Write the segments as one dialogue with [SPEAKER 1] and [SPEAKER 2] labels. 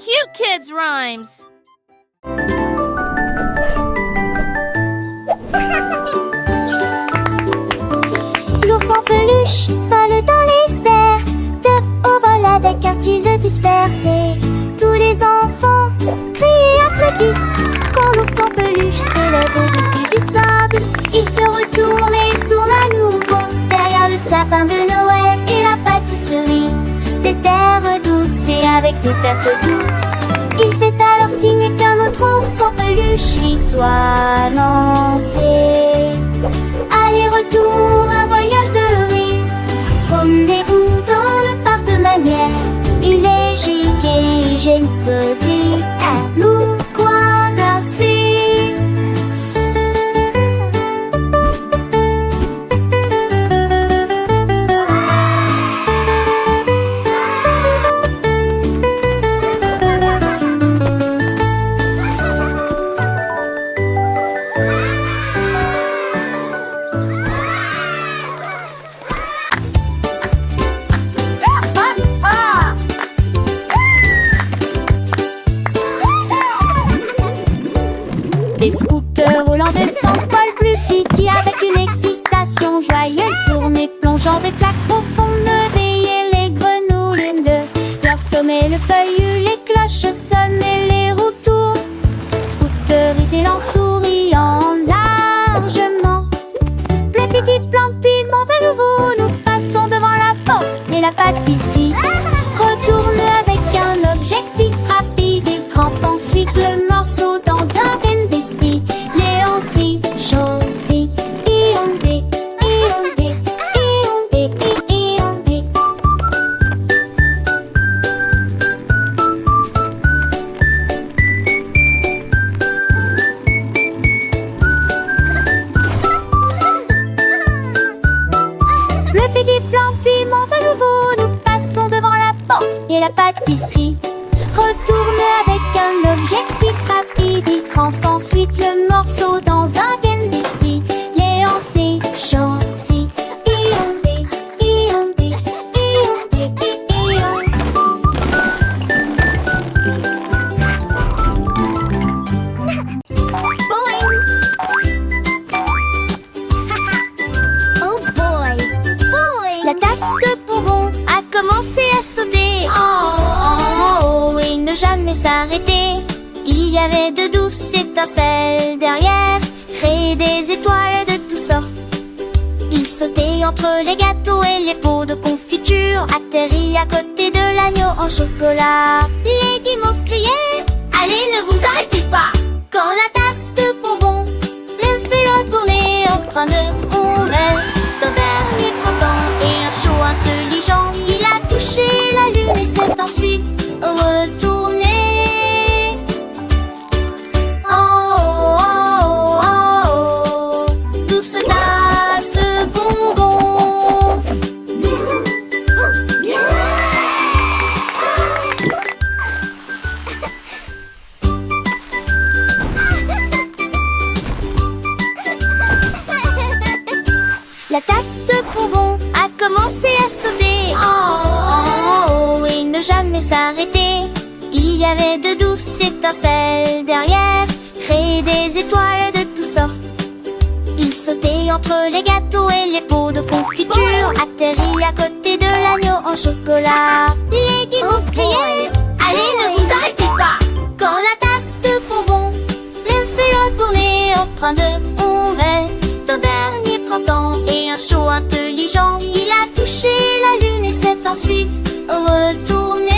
[SPEAKER 1] cute kids' rhymes.
[SPEAKER 2] L'ours en peluche vole dans les airs, de haut vol avec un style de dispersé. Tous les enfants crient et applaudissent quand l'ours en peluche s'élève au-dessus du sable. Il se retourne et tourne à nouveau derrière le sapin de Noël et la pâtisserie. Des terres douces et avec des pertes douces. Il fait alors signe qu'un autre ours en peluche lui soit lancé. Aller-retour, un voyage de rire. Promenez-vous dans le parc de manière. Il est gigue et j'ai une petite à nous coincer. Les scooters roulants descendent Paul plus petit avec une excitation joyeuse. Tournée plongeant des flaques profondes, veiller les grenouilles de leur sommet. Le feuillu, les cloches sonnent et les roues tournent. Scooter étalant, souriant largement. Les petits plans de piment à nouveau, nous passons devant la porte et la pâtisserie. Retourne avec un objectif rapide et crampe ensuite le morceau dans un bestie. Léon si, chaud si, iondé, iondé, iondé, iondé. Le petit plan piment à nouveau, nous passons devant la porte et la pâtisserie. Retourne avec un objectif rapide, il crampe ensuite le morceau dans un bestie. Léon si, chaud si, iondé, iondé, iondé, iondé.
[SPEAKER 1] Oh boy, boy.
[SPEAKER 2] La tasse de bonbons a commencé à sauter. Oh, et ne jamais s'arrêter. Il y avait de douces étincelles derrière, créer des étoiles de toutes sortes. Il sautait entre les gâteaux et les pots de confiture, atterrit à côté de l'agneau en chocolat. Les guimauves criaient: allez, ne vous arrêtez pas! Quand la tasse de bonbons s'est retournée en train de tomber, ton dernier printemps et un chaud intelligent, il a touché la lune et s'est ensuite retourné. Oh, oh, oh, oh, oh, douce tasse bonbon. La tasse de bonbons a commencé à sauter. Oh, oh, oh, et ne jamais s'arrêter. Il y avait de douces étincelles derrière, créer des étoiles de toutes sortes. Il sautait entre les gâteaux et les pots de confiture, atterrit à côté de l'agneau en chocolat. Les guimauves criaient: allez, ne vous arrêtez pas! Quand la tasse de bonbons s'est retournée en train de tomber, ton dernier printemps et un chaud intelligent, il a touché la lune et s'est ensuite retourné.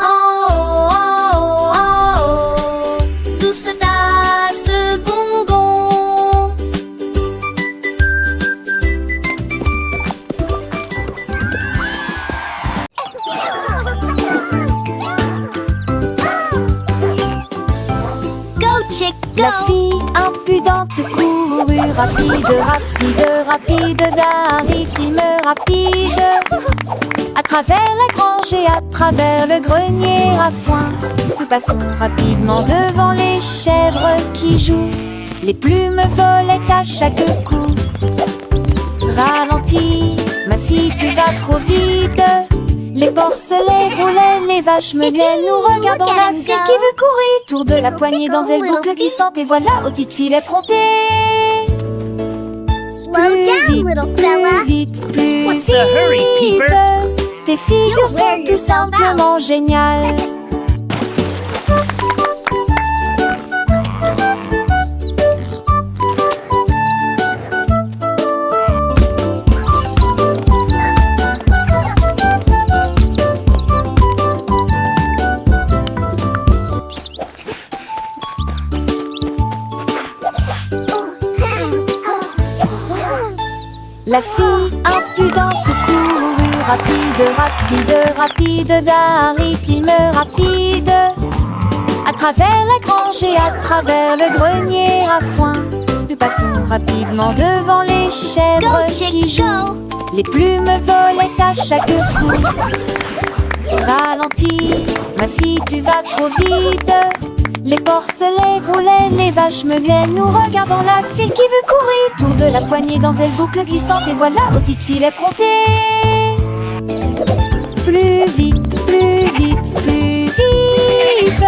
[SPEAKER 2] Oh, oh, oh, oh, oh, douce tasse bonbon. Go chick go!
[SPEAKER 3] La fille impudente courut rapide, rapide, rapide, d'un rythme rapide, à travers la grange et à travers le grenier à foin. Nous passons rapidement devant les chèvres qui jouent, les plumes volaient à chaque coup. Ralentis, ma fille, tu vas trop vite. Les porcelets roulaient, les vaches meuglaient. Nous regardons
[SPEAKER 2] Look at
[SPEAKER 3] la
[SPEAKER 2] him
[SPEAKER 3] fille
[SPEAKER 2] go.
[SPEAKER 3] qui veut courir. Tour de la poignée
[SPEAKER 2] tickle,
[SPEAKER 3] dans elle
[SPEAKER 2] little
[SPEAKER 3] boucle
[SPEAKER 2] bee.
[SPEAKER 3] glissante. Et voilà, aux petites filles effrontées.
[SPEAKER 2] Slow down, little fella.
[SPEAKER 3] Plus vite, plus
[SPEAKER 4] What's
[SPEAKER 3] vite.
[SPEAKER 4] the hurry, Peeper?
[SPEAKER 3] Tes figures
[SPEAKER 2] You'll wear
[SPEAKER 3] sont tout
[SPEAKER 2] yourself
[SPEAKER 3] simplement géniales. La fille impudente courut rapide, rapide, rapide d'un rythme rapide. À travers la grange et à travers le grenier à foin. Nous passons rapidement devant les chèvres
[SPEAKER 2] Go, chick,
[SPEAKER 3] qui jouent.
[SPEAKER 2] go.
[SPEAKER 3] Les plumes volaient à chaque coup. Ralentis, ma fille, tu vas trop vite. Les porcelets roulaient, les vaches meuglaient. Nous regardons la file qui veut courir. Tour de la poignée dans elle boucle glissante. Et voilà, aux petites filles effrontées. Plus vite, plus vite, plus vite.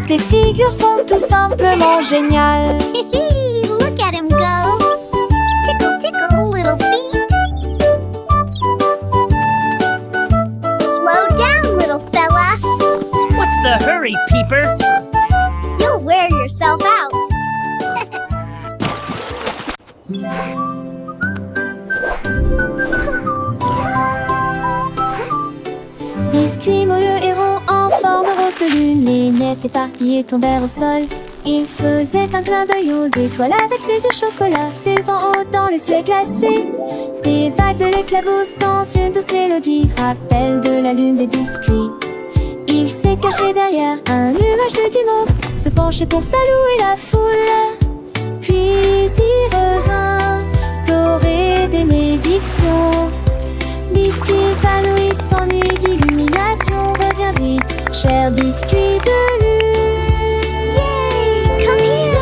[SPEAKER 3] Tes figures sont tout simplement géniales.
[SPEAKER 2] Look at him go. Tickle, tickle, little feet. Slow down, little fella.
[SPEAKER 4] What's the hurry, Peeper?
[SPEAKER 2] You'll wear yourself out.
[SPEAKER 3] Biscuit, moelleux et rond en forme rose de lune. Les miettes éparpillées tombèrent au sol. Il faisait un clin d'œil aux étoiles avec ses yeux chocolat, s'élevant haut dans le ciel glacé. Des vagues de l'éclabousse dans une douce mélodie rappellent de la lune des biscuits. Il s'est caché derrière un nuage de guimauve, se penchait pour saluer la foule. Puis il revint, doré des bénédictions. Biscuit épanoui s'ennuie d'illumination. Reviens vite, cher biscuit de lune.
[SPEAKER 2] Come here.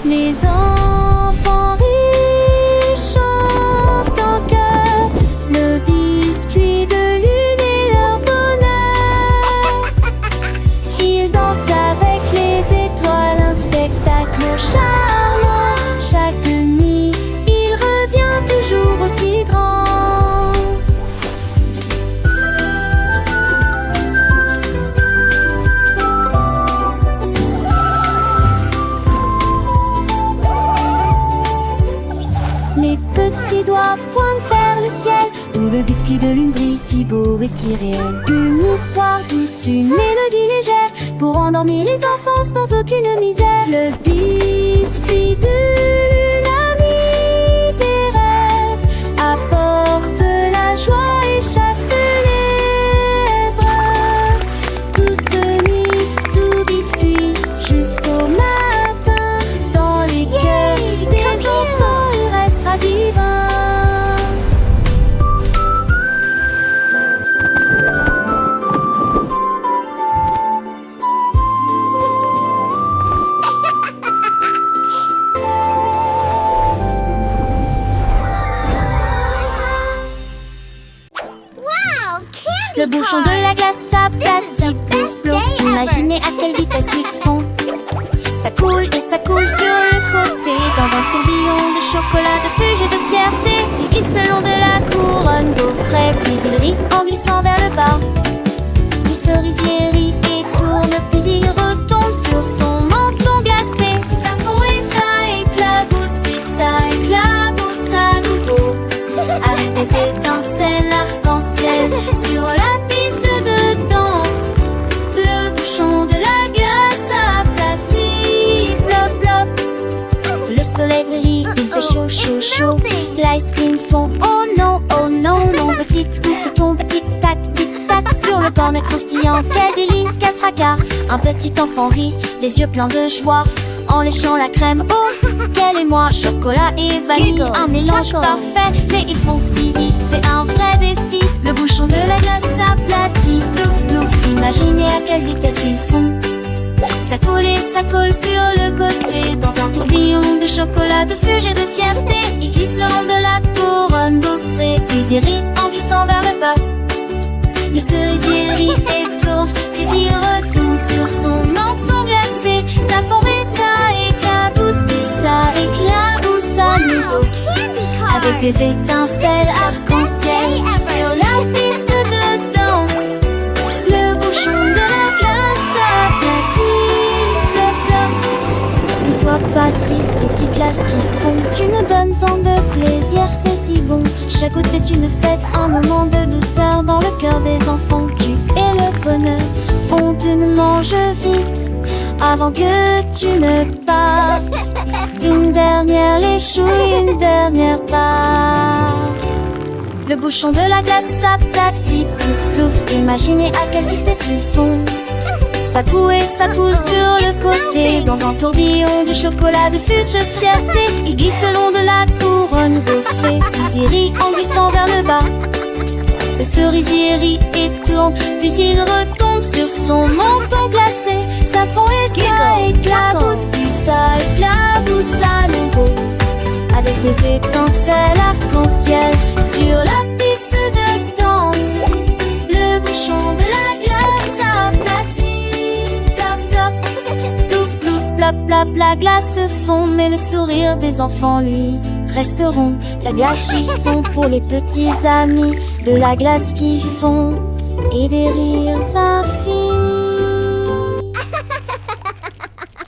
[SPEAKER 3] Les enfants rient, chantent en chœur le biscuit de lune et leur bonheur. Ils dansent avec les étoiles, un spectacle charmant. Chaque nuit, il revient toujours aussi grand. Les petits doigts pointent vers le ciel, où le biscuit de lune brille si beau et si réel. Une histoire douce, une mélodie légère, pour endormir les enfants sans aucune misère. Le biscuit de lune, ami des rêves, apporte la joie et chasse les rêves. Douce nuit, doux biscuit, jusqu'au matin, dans les cœurs des enfants, il restera divin.
[SPEAKER 2] Wow, candy
[SPEAKER 3] Le bouchon de la glace s'aplatit, plouf plouf. Imaginez à quelle vitesse ils font. Ça coule et ça coule sur le côté, dans un tourbillon de chocolat, de fuge et de fierté. Il glisse le long de la couronne gaufret, puis il rit en glissant vers le bas. Du cerisier rit et tourne, puis il retombe sur son menton glacé. Ça fond et ça éclabousse, puis ça éclabousse à nouveau. Avec des étincelles arc-en-ciel sur la piste de danse. Le bouchon de la glace aplatit, plop plop. Le soleil brille, il fait chaud, chaud, chaud. L'ice cream fond, oh non, non. Petite goutte tombe, tic-tac, tic-tac. Sur le cornet croustillant, quel délice, quel fracas. Un petit enfant rit, les yeux pleins de joie, en léchant la crème, oh, quel émoi. Chocolat et vanille, un mélange parfait. Mais ils font si vite, c'est un vrai défi. Le bouchon de la glace s'aplatit, plouf plouf. Imaginez à quelle vitesse ils font. Ça coule et ça colle sur le côté, dans un tourbillon de chocolat, de fuge et de fierté. Il glisse le long de la couronne gaufrée, puis il rit en glissant
[SPEAKER 2] glissant vers le bas. Le cerisier rit et tourne, puis il retourne sur son menton glacé. Ça fond et ça éclabousse, puis ça éclabousse à nouveau. Avec des étincelles arc-en-ciel sur la piste de danse. Le bouchon de la glace aplatit, plop, plop. Ne sois pas triste, petite glace qui fond. Tu nous donnes tant de plaisir, c'est si bon. Chaque goutte est une fête, un moment de douceur dans le cœur des enfants. Tu es le bonheur, on te ne mange vite avant que tu ne partes. Une dernière léchouille, une dernière part. Le bouchon de la glace s'aplatit, plouf plouf. Imaginez à quelle vitesse il fond. Ça coule et ça coule sur le côté, dans un tourbillon de chocolat de future fierté. Il glisse le long de la couronne gonflée, puis il rit en glissant vers le bas. Le cerisier rit et tourne, puis il retombe sur son menton glacé. Ça fond et ça éclabousse, puis ça éclabousse à nouveau. Avec des étincelles arc-en-ciel sur la piste de danse. Le bouchon de la glace aplatit, plop plop. Plouf plouf plop plop, la glace fond, mais le sourire des enfants lui resteront. La glace sont pour les petits amis, de la glace qui fond et des rires infinis.